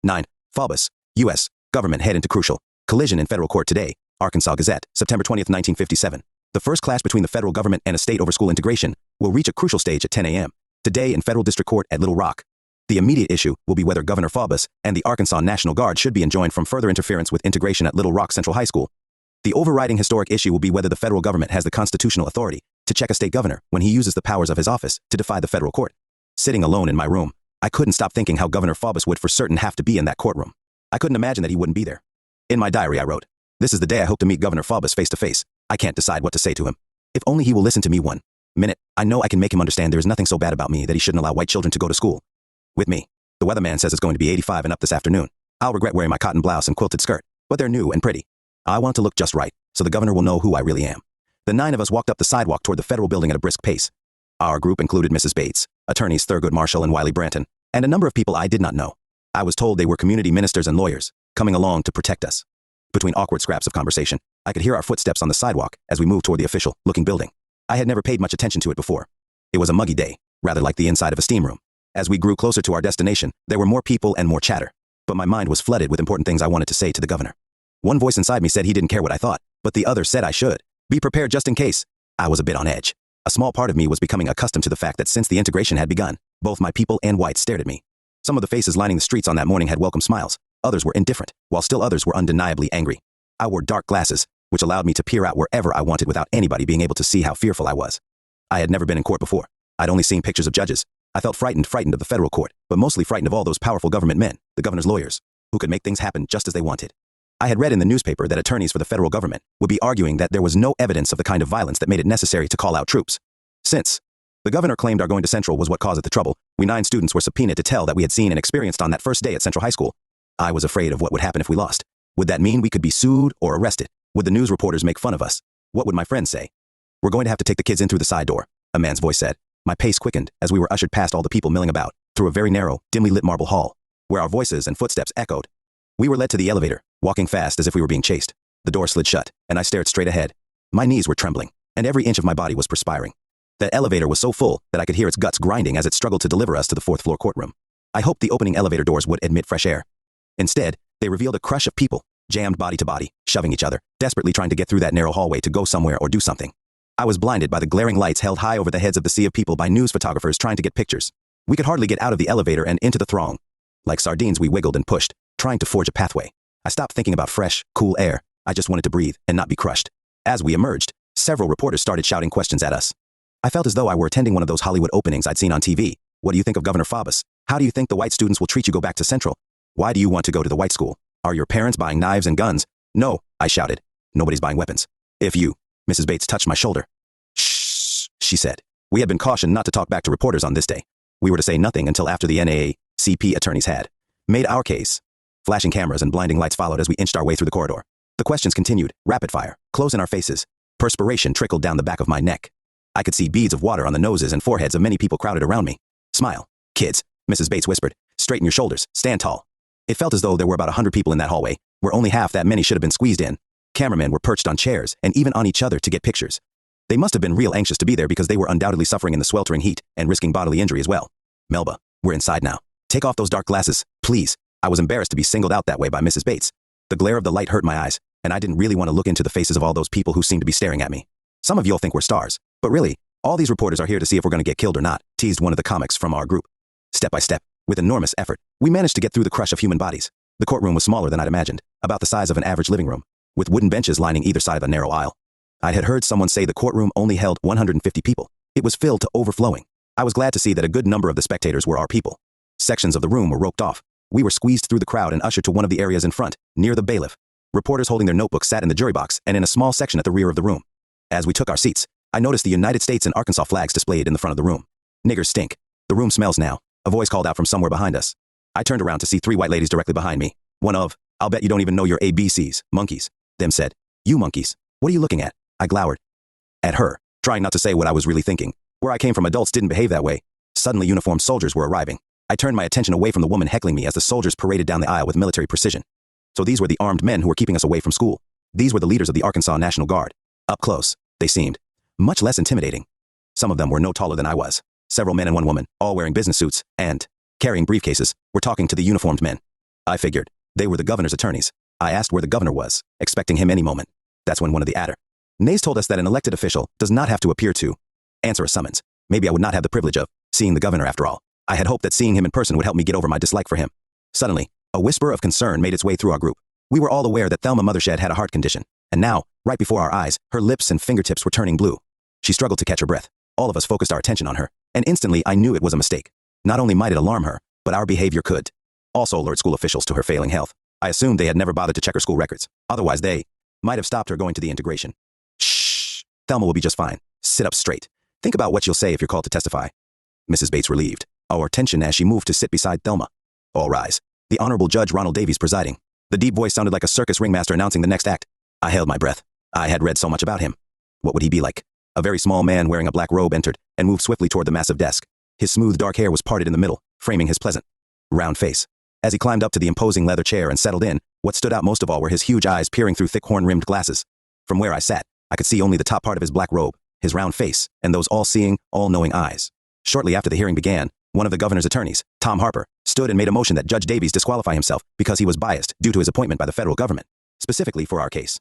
9. Faubus, U.S. Government head into crucial collision in federal court today. Arkansas Gazette, September 20th, 1957. The first clash between the federal government and a state over school integration will reach a crucial stage at 10 a.m. today in federal district court at Little Rock. The immediate issue will be whether Governor Faubus and the Arkansas National Guard should be enjoined from further interference with integration at Little Rock Central High School. The overriding historic issue will be whether the federal government has the constitutional authority to check a state governor when he uses the powers of his office to defy the federal court. Sitting alone in my room, I couldn't stop thinking how Governor Faubus would for certain have to be in that courtroom. I couldn't imagine that he wouldn't be there. In my diary I wrote, "This is the day I hope to meet Governor Faubus face to face. I can't decide what to say to him. If only he will listen to me 1 minute. I know I can make him understand there is nothing so bad about me that he shouldn't allow white children to go to school with me. The weatherman says it's going to be 85 and up this afternoon. I'll regret wearing my cotton blouse and quilted skirt, but they're new and pretty. I want to look just right, so the governor will know who I really am." The 9 of us walked up the sidewalk toward the federal building at a brisk pace. Our group included Mrs. Bates, attorneys Thurgood Marshall and Wiley Branton, and a number of people I did not know. I was told they were community ministers and lawyers, coming along to protect us. Between awkward scraps of conversation, I could hear our footsteps on the sidewalk as we moved toward the official-looking building. I had never paid much attention to it before. It was a muggy day, rather like the inside of a steam room. As we grew closer to our destination, there were more people and more chatter, but my mind was flooded with important things I wanted to say to the governor. One voice inside me said he didn't care what I thought, but the other said I should. Be prepared just in case. I was a bit on edge. A small part of me was becoming accustomed to the fact that since the integration had begun, both my people and whites stared at me. Some of the faces lining the streets on that morning had welcome smiles. Others were indifferent, while still others were undeniably angry. I wore dark glasses, which allowed me to peer out wherever I wanted without anybody being able to see how fearful I was. I had never been in court before. I'd only seen pictures of judges. I felt frightened of the federal court, but mostly frightened of all those powerful government men, the governor's lawyers, who could make things happen just as they wanted. I had read in the newspaper that attorneys for the federal government would be arguing that there was no evidence of the kind of violence that made it necessary to call out troops. Since the governor claimed our going to Central was what caused the trouble, we 9 students were subpoenaed to tell that we had seen and experienced on that first day at Central High School. I was afraid of what would happen if we lost. Would that mean we could be sued or arrested? Would the news reporters make fun of us? What would my friends say? "We're going to have to take the kids in through the side door," a man's voice said. My pace quickened as we were ushered past all the people milling about, through a very narrow, dimly lit marble hall, where our voices and footsteps echoed. We were led to the elevator, walking fast as if we were being chased. The door slid shut, and I stared straight ahead. My knees were trembling, and every inch of my body was perspiring. That elevator was so full that I could hear its guts grinding as it struggled to deliver us to the 4th floor courtroom. I hoped the opening elevator doors would admit fresh air. Instead, they revealed a crush of people, jammed body to body, shoving each other, desperately trying to get through that narrow hallway to go somewhere or do something. I was blinded by the glaring lights held high over the heads of the sea of people by news photographers trying to get pictures. We could hardly get out of the elevator and into the throng. Like sardines, we wiggled and pushed, trying to forge a pathway. I stopped thinking about fresh, cool air. I just wanted to breathe and not be crushed. As we emerged, several reporters started shouting questions at us. I felt as though I were attending one of those Hollywood openings I'd seen on TV. "What do you think of Governor Faubus? How do you think the white students will treat you? Go back to Central. Why do you want to go to the white school? Are your parents buying knives and guns?" "No," I shouted. "Nobody's buying weapons." "If you..." Mrs. Bates touched my shoulder. "Shh," she said. We had been cautioned not to talk back to reporters on this day. We were to say nothing until after the NAACP attorneys had made our case. Flashing cameras and blinding lights followed as we inched our way through the corridor. The questions continued, rapid fire, close in our faces. Perspiration trickled down the back of my neck. I could see beads of water on the noses and foreheads of many people crowded around me. "Smile, kids," Mrs. Bates whispered. "Straighten your shoulders, stand tall." It felt as though there were about 100 people in that hallway, where only half that many should have been squeezed in. Cameramen were perched on chairs and even on each other to get pictures. They must have been real anxious to be there because they were undoubtedly suffering in the sweltering heat and risking bodily injury as well. "Melba, we're inside now. Take off those dark glasses, please." I was embarrassed to be singled out that way by Mrs. Bates. The glare of the light hurt my eyes, and I didn't really want to look into the faces of all those people who seemed to be staring at me. "Some of you'll think we're stars, but really, all these reporters are here to see if we're going to get killed or not," teased one of the comics from our group. Step by step, with enormous effort, we managed to get through the crush of human bodies. The courtroom was smaller than I'd imagined, about the size of an average living room, with wooden benches lining either side of a narrow aisle. I had heard someone say the courtroom only held 150 people. It was filled to overflowing. I was glad to see that a good number of the spectators were our people. Sections of the room were roped off. We were squeezed through the crowd and ushered to one of the areas in front, near the bailiff. Reporters holding their notebooks sat in the jury box and in a small section at the rear of the room. As we took our seats, I noticed the United States and Arkansas flags displayed in the front of the room. "Niggers stink. The room smells now," a voice called out from somewhere behind us. I turned around to see 3 white ladies directly behind me. One of, "I'll bet you don't even know your ABCs, monkeys." Them said, "You monkeys, what are you looking at?" I glowered at her, trying not to say what I was really thinking. Where I came from, adults didn't behave that way. Suddenly uniformed soldiers were arriving. I turned my attention away from the woman heckling me as the soldiers paraded down the aisle with military precision. So these were the armed men who were keeping us away from school. These were the leaders of the Arkansas National Guard. Up close, they seemed much less intimidating. Some of them were no taller than I was. Several men and one woman, all wearing business suits and carrying briefcases, were talking to the uniformed men. I figured. They were the governor's attorneys. I asked where the governor was, expecting him any moment. That's when one of the nays told us that an elected official does not have to appear to answer a summons. Maybe I would not have the privilege of seeing the governor after all. I had hoped that seeing him in person would help me get over my dislike for him. Suddenly, a whisper of concern made its way through our group. We were all aware that Thelma Mothershed had a heart condition, and now, right before our eyes, her lips and fingertips were turning blue. She struggled to catch her breath. All of us focused our attention on her, and instantly I knew it was a mistake. Not only might it alarm her, but our behavior could also alert school officials to her failing health. I assumed they had never bothered to check her school records. Otherwise, they might have stopped her going to the integration. Shh. Thelma will be just fine. Sit up straight. Think about what you'll say if you're called to testify. Mrs. Bates relieved our attention as she moved to sit beside Thelma. All rise. The Honorable Judge Ronald Davies presiding. The deep voice sounded like a circus ringmaster announcing the next act. I held my breath. I had read so much about him. What would he be like? A very small man wearing a black robe entered and moved swiftly toward the massive desk. His smooth dark hair was parted in the middle, framing his pleasant, round face. As he climbed up to the imposing leather chair and settled in, what stood out most of all were his huge eyes peering through thick horn-rimmed glasses. From where I sat, I could see only the top part of his black robe, his round face, and those all-seeing, all-knowing eyes. Shortly after the hearing began, one of the governor's attorneys, Tom Harper, stood and made a motion that Judge Davies disqualify himself because he was biased due to his appointment by the federal government, specifically for our case.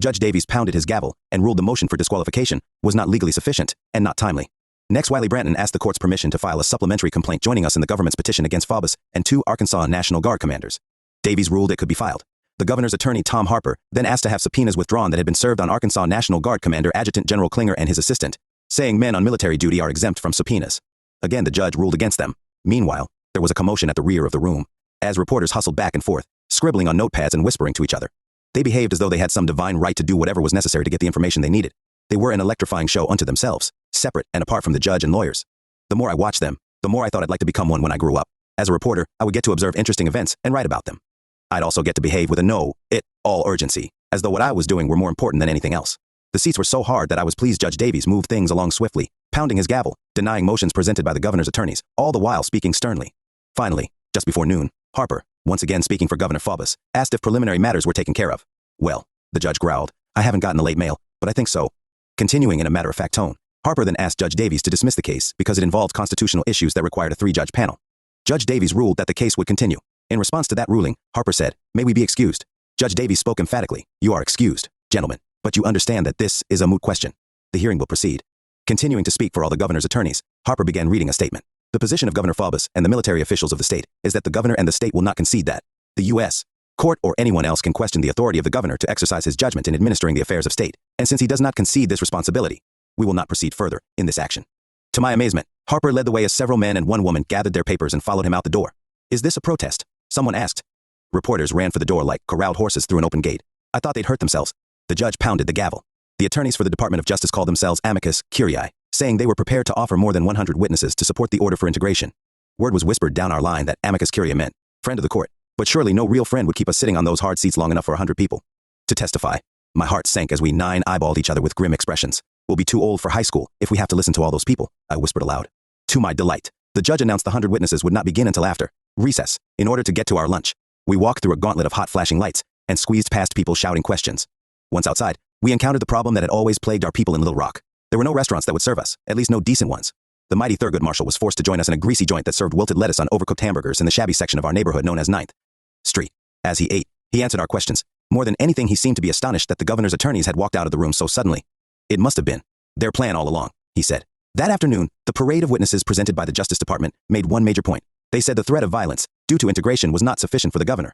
Judge Davies pounded his gavel and ruled the motion for disqualification was not legally sufficient and not timely. Next, Wiley Branton asked the court's permission to file a supplementary complaint joining us in the government's petition against Faubus and 2 Arkansas National Guard commanders. Davies ruled it could be filed. The governor's attorney, Tom Harper, then asked to have subpoenas withdrawn that had been served on Arkansas National Guard Commander Adjutant General Klinger and his assistant, saying men on military duty are exempt from subpoenas. Again, the judge ruled against them. Meanwhile, there was a commotion at the rear of the room, as reporters hustled back and forth, scribbling on notepads and whispering to each other. They behaved as though they had some divine right to do whatever was necessary to get the information they needed. They were an electrifying show unto themselves, separate and apart from the judge and lawyers. The more I watched them, the more I thought I'd like to become one when I grew up. As a reporter, I would get to observe interesting events and write about them. I'd also get to behave with a know-it-all urgency, as though what I was doing were more important than anything else. The seats were so hard that I was pleased Judge Davies moved things along swiftly, pounding his gavel, denying motions presented by the governor's attorneys, all the while speaking sternly. Finally, just before noon, Harper, once again speaking for Governor Faubus, asked if preliminary matters were taken care of. Well, the judge growled, I haven't gotten the late mail, but I think so. Continuing in a matter-of-fact tone, Harper then asked Judge Davies to dismiss the case because it involved constitutional issues that required a 3-judge panel. Judge Davies ruled that the case would continue. In response to that ruling, Harper said, "May we be excused?" Judge Davies spoke emphatically, "You are excused, gentlemen, but you understand that this is a moot question. The hearing will proceed." Continuing to speak for all the governor's attorneys, Harper began reading a statement. The position of Governor Faubus and the military officials of the state is that the governor and the state will not concede that the U.S. court or anyone else can question the authority of the governor to exercise his judgment in administering the affairs of state, and since he does not concede this responsibility, we will not proceed further in this action. To my amazement, Harper led the way as several men and one woman gathered their papers and followed him out the door. "Is this a protest?" someone asked. Reporters ran for the door like corralled horses through an open gate. I thought they'd hurt themselves. The judge pounded the gavel. The attorneys for the Department of Justice called themselves amicus curiae, saying they were prepared to offer more than 100 witnesses to support the order for integration. Word was whispered down our line that amicus curiae meant friend of the court, but surely no real friend would keep us sitting on those hard seats long enough for 100 people to testify. My heart sank as we 9 eyeballed each other with grim expressions. "We'll be too old for high school if we have to listen to all those people," I whispered aloud. To my delight, the judge announced the 100 witnesses would not begin until after recess, in order to get to our lunch. We walked through a gauntlet of hot flashing lights and squeezed past people shouting questions. Once outside, we encountered the problem that had always plagued our people in Little Rock. There were no restaurants that would serve us, at least no decent ones. The mighty Thurgood Marshal was forced to join us in a greasy joint that served wilted lettuce on overcooked hamburgers in the shabby section of our neighborhood known as 9th Street. As he ate, he answered our questions. More than anything, he seemed to be astonished that the governor's attorneys had walked out of the room so suddenly. "It must have been their plan all along," he said. That afternoon, the parade of witnesses presented by the Justice Department made one major point. They said the threat of violence, due to integration, was not sufficient for the governor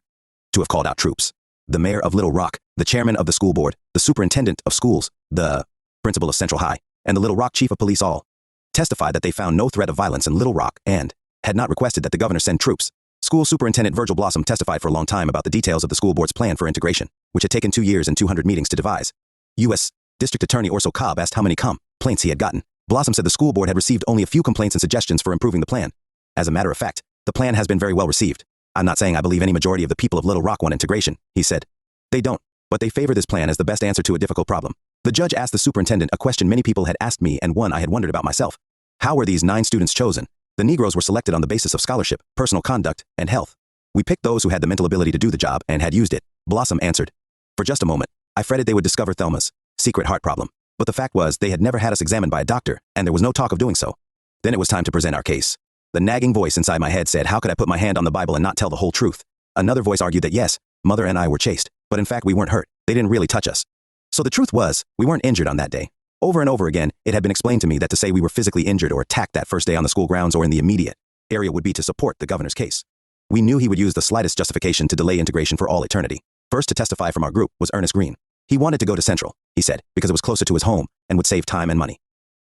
to have called out troops. The mayor of Little Rock, the chairman of the school board, the superintendent of schools, the principal of Central High, and the Little Rock chief of police all testified that they found no threat of violence in Little Rock and had not requested that the governor send troops. School Superintendent Virgil Blossom testified for a long time about the details of the school board's plan for integration, which had taken 2 years and 200 meetings to devise. U.S. District Attorney Orso Cobb asked how many complaints he had gotten. Blossom said the school board had received only a few complaints and suggestions for improving the plan. As a matter of fact, the plan has been very well received. "I'm not saying I believe any majority of the people of Little Rock want integration," he said. "They don't, but they favor this plan as the best answer to a difficult problem." The judge asked the superintendent a question many people had asked me and one I had wondered about myself. How were these 9 students chosen? The Negroes were selected on the basis of scholarship, personal conduct, and health. "We picked those who had the mental ability to do the job and had used it," Blossom answered. For just a moment, I fretted they would discover Thelma's secret heart problem. But the fact was, they had never had us examined by a doctor, and there was no talk of doing so. Then it was time to present our case. The nagging voice inside my head said, how could I put my hand on the Bible and not tell the whole truth? Another voice argued that yes, Mother and I were chased, but in fact we weren't hurt. They didn't really touch us. So the truth was, we weren't injured on that day. Over and over again, it had been explained to me that to say we were physically injured or attacked that first day on the school grounds or in the immediate area would be to support the governor's case. We knew he would use the slightest justification to delay integration for all eternity. First to testify from our group was Ernest Green. He wanted to go to Central, he said, because it was closer to his home and would save time and money.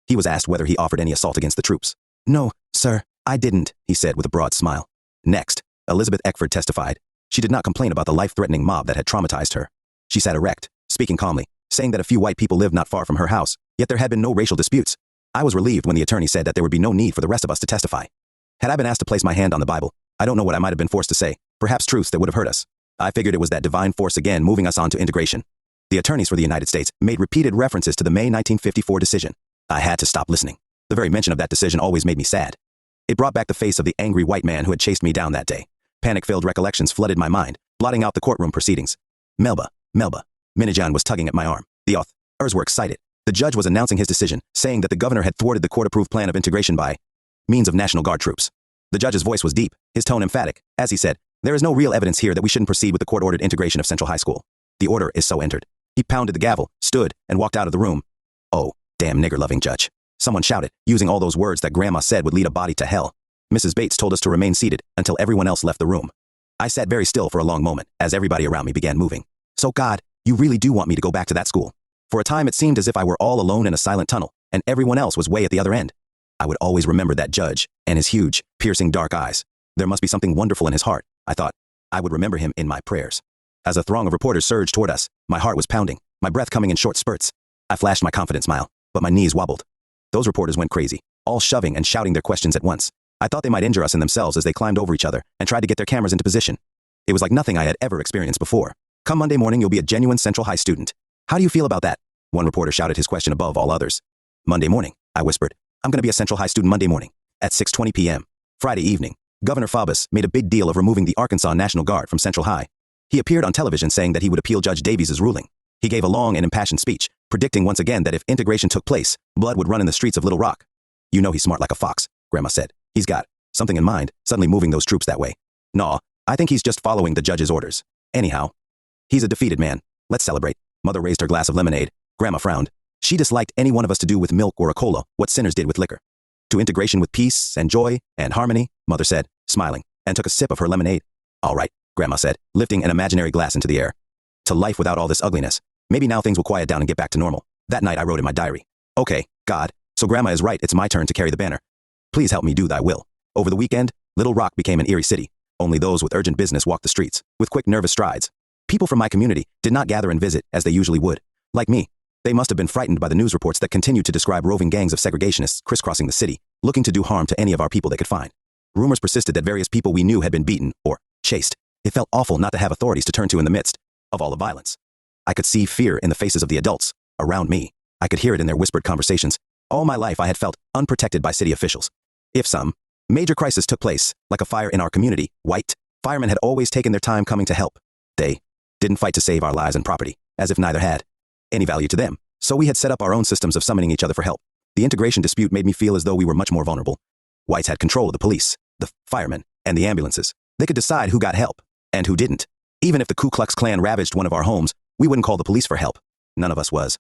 He was asked whether he offered any assault against the troops. No, sir, I didn't, he said with a broad smile. Next, Elizabeth Eckford testified. She did not complain about the life-threatening mob that had traumatized her. She sat erect, speaking calmly, saying that a few white people lived not far from her house, yet there had been no racial disputes. I was relieved when the attorney said that there would be no need for the rest of us to testify. Had I been asked to place my hand on the Bible, I don't know what I might have been forced to say, perhaps truths that would have hurt us. I figured it was that divine force again moving us on to integration. The attorneys for the United States made repeated references to the May 1954 decision. I had to stop listening. The very mention of that decision always made me sad. It brought back the face of the angry white man who had chased me down that day. Panic-filled recollections flooded my mind, blotting out the courtroom proceedings. Melba. Minijan was tugging at my arm. The authors were excited. The judge was announcing his decision, saying that the governor had thwarted the court-approved plan of integration by means of National Guard troops. The judge's voice was deep, his tone emphatic, as he said, "There is no real evidence here that we shouldn't proceed with the court-ordered integration of Central High School. The order is so entered." He pounded the gavel, stood, and walked out of the room. "Oh, damn nigger-loving judge," someone shouted, using all those words that Grandma said would lead a body to hell. Mrs. Bates told us to remain seated until everyone else left the room. I sat very still for a long moment as everybody around me began moving. So God, you really do want me to go back to that school? For a time it seemed as if I were all alone in a silent tunnel, and everyone else was way at the other end. I would always remember that judge, and his huge, piercing dark eyes. There must be something wonderful in his heart, I thought. I would remember him in my prayers. As a throng of reporters surged toward us, my heart was pounding, my breath coming in short spurts. I flashed my confident smile, but my knees wobbled. Those reporters went crazy, all shoving and shouting their questions at once. I thought they might injure us and themselves as they climbed over each other and tried to get their cameras into position. It was like nothing I had ever experienced before. "Come Monday morning, you'll be a genuine Central High student. How do you feel about that?" One reporter shouted his question above all others. "Monday morning," I whispered. "I'm going to be a Central High student Monday morning, at 6:20 p.m. Friday evening, Governor Faubus made a big deal of removing the Arkansas National Guard from Central High. He appeared on television saying that he would appeal Judge Davies's ruling. He gave a long and impassioned speech, predicting once again that if integration took place, blood would run in the streets of Little Rock. "You know he's smart like a fox," Grandma said. "He's got something in mind, suddenly moving those troops that way. No, I think he's just following the judge's orders. Anyhow, he's a defeated man. Let's celebrate." Mother raised her glass of lemonade. Grandma frowned. She disliked any one of us to do with milk or a cola what sinners did with liquor. "To integration with peace and joy and harmony," Mother said, smiling, and took a sip of her lemonade. "All right," Grandma said, lifting an imaginary glass into the air. "To life without all this ugliness. Maybe now things will quiet down and get back to normal." That night I wrote in my diary, "Okay, God, so Grandma is right, it's my turn to carry the banner. Please help me do thy will." Over the weekend, Little Rock became an eerie city. Only those with urgent business walked the streets, with quick nervous strides. People from my community did not gather and visit as they usually would. Like me, they must have been frightened by the news reports that continued to describe roving gangs of segregationists crisscrossing the city, looking to do harm to any of our people they could find. Rumors persisted that various people we knew had been beaten or chased. It felt awful not to have authorities to turn to in the midst of all the violence. I could see fear in the faces of the adults around me. I could hear it in their whispered conversations. All my life I had felt unprotected by city officials. If some major crisis took place, like a fire in our community, white firemen had always taken their time coming to help. They didn't fight to save our lives and property, as if neither had any value to them. So we had set up our own systems of summoning each other for help. The integration dispute made me feel as though we were much more vulnerable. Whites had control of the police, the firemen, and the ambulances. They could decide who got help and who didn't. Even if the Ku Klux Klan ravaged one of our homes, we wouldn't call the police for help. None of us was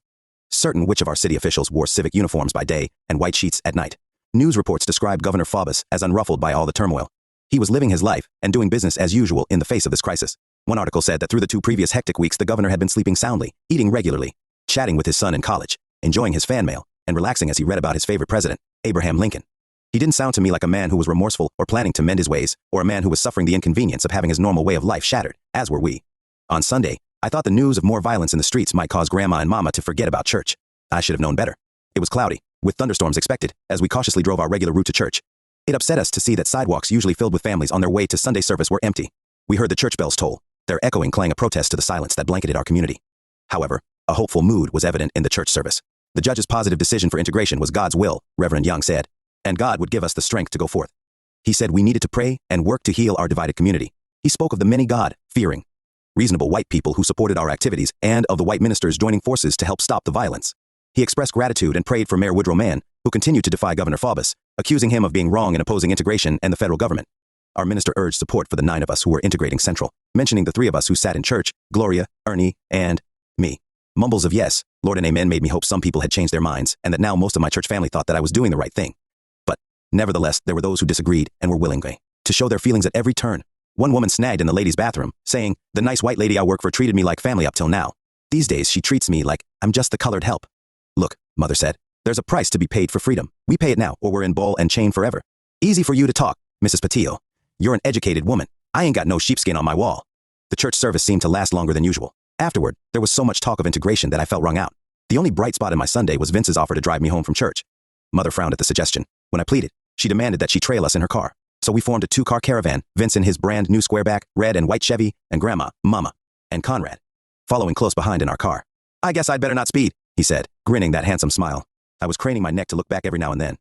certain which of our city officials wore civic uniforms by day and white sheets at night. News reports described Governor Faubus as unruffled by all the turmoil. He was living his life and doing business as usual in the face of this crisis. One article said that through the 2 previous hectic weeks, the governor had been sleeping soundly, eating regularly, chatting with his son in college, enjoying his fan mail, and relaxing as he read about his favorite president, Abraham Lincoln. He didn't sound to me like a man who was remorseful or planning to mend his ways, or a man who was suffering the inconvenience of having his normal way of life shattered, as were we. On Sunday, I thought the news of more violence in the streets might cause Grandma and Mama to forget about church. I should have known better. It was cloudy, with thunderstorms expected, as we cautiously drove our regular route to church. It upset us to see that sidewalks usually filled with families on their way to Sunday service were empty. We heard the church bells toll, their echoing clang a protest to the silence that blanketed our community. However, a hopeful mood was evident in the church service. The judge's positive decision for integration was God's will, Reverend Young said, and God would give us the strength to go forth. He said we needed to pray and work to heal our divided community. He spoke of the many God-fearing, reasonable white people who supported our activities and of the white ministers joining forces to help stop the violence. He expressed gratitude and prayed for Mayor Woodrow Mann, who continued to defy Governor Faubus, accusing him of being wrong in opposing integration and the federal government. our minister urged support for the 9 of us who were integrating Central, mentioning the 3 of us who sat in church, Gloria, Ernie, and me. Mumbles of yes, Lord and amen made me hope some people had changed their minds and that now most of my church family thought that I was doing the right thing. But nevertheless, there were those who disagreed and were willing to show their feelings at every turn. One woman snagged in the ladies' bathroom, saying, "The nice white lady I work for treated me like family up till now. These days she treats me like I'm just the colored help." "Look," Mother said, "there's a price to be paid for freedom. We pay it now or we're in ball and chain forever." "Easy for you to talk, Mrs. Pattillo. You're an educated woman. I ain't got no sheepskin on my wall." The church service seemed to last longer than usual. Afterward, there was so much talk of integration that I felt wrung out. The only bright spot in my Sunday was Vince's offer to drive me home from church. Mother frowned at the suggestion. When I pleaded, she demanded that she trail us in her car. So we formed a 2-car caravan, Vince in his brand new squareback, red and white Chevy, and Grandma, Mama, and Conrad following close behind in our car. "I guess I'd better not speed," he said, grinning that handsome smile. I was craning my neck to look back every now and then.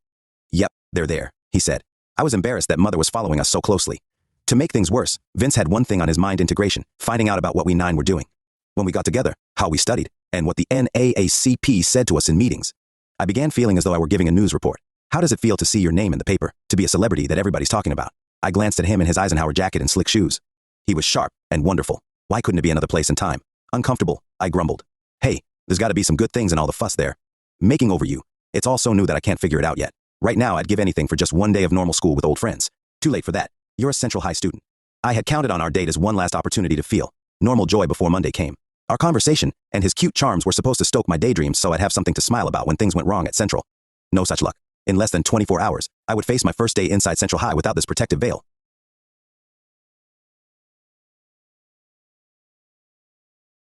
"Yep, they're there," he said. I was embarrassed that Mother was following us so closely. To make things worse, Vince had one thing on his mind: integration, finding out about what we 9 were doing. When we got together, how we studied, and what the NAACP said to us in meetings. I began feeling as though I were giving a news report. How does it feel to see your name in the paper, to be a celebrity that everybody's talking about? I glanced at him in his Eisenhower jacket and slick shoes. He was sharp and wonderful. Why couldn't it be another place and time? Uncomfortable, I grumbled. "Hey, there's got to be some good things in all the fuss there. Making over you. It's all so new that I can't figure it out yet. Right now, I'd give anything for just one day of normal school with old friends. Too late for that. You're a Central High student." I had counted on our date as one last opportunity to feel normal joy before Monday came. Our conversation and his cute charms were supposed to stoke my daydreams so I'd have something to smile about when things went wrong at Central. No such luck. In less than 24 hours, I would face my first day inside Central High without this protective veil.